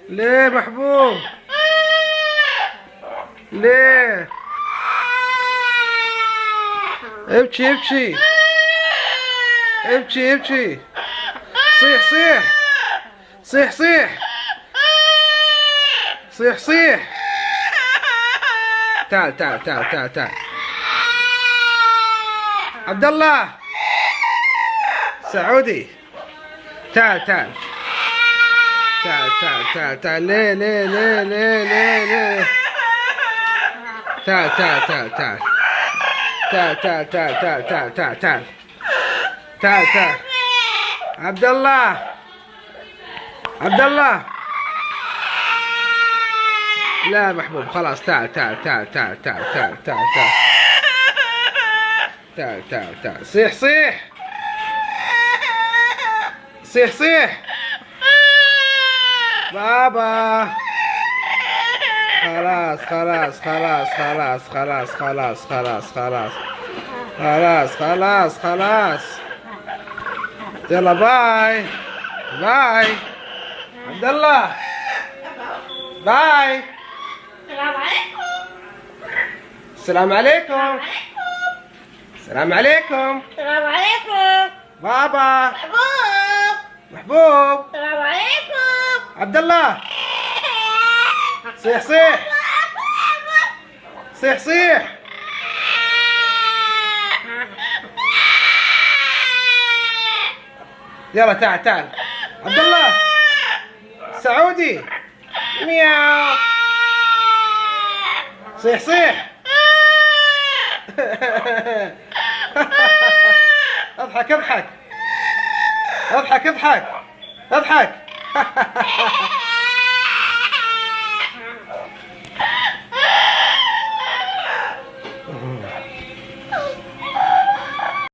ليه محبوب؟ ليه؟ ابكي ابكي ابكي ابكي. صيح صيح صيح صيح صيح صيح. تعال تعال تعال تعال تعال عبد الله سعودي. تعال تعال تعال تعال تعال تعال. ليه ليه ليه ليه ليه ليه؟ تعال تعال تعال تعال تعال تعال تعال تعال تعال تعال تعال تعال تعال. عبد الله عبد الله. لا محبوب خلاص. تعال تعال تعال تعال تعال تعال تعال تعال تعال تعال تعال. صيح صيح صيح صيح. بابا خلاص خلاص خلاص خلاص خلاص خلاص خلاص خلاص خلاص خلاص خلاص. يلا باي باي عبد الله. باي. السلام عليكم. السلام عليكم. السلام عليكم. السلام عليكم. بابا محبوب. محبوب. السلام عليكم. عبد الله. صيح صيح صيح صيح. يلا تعال تعال عبد الله سعودي. مياو. صيح صيح. اضحك اضحك اضحك اضحك اضحك.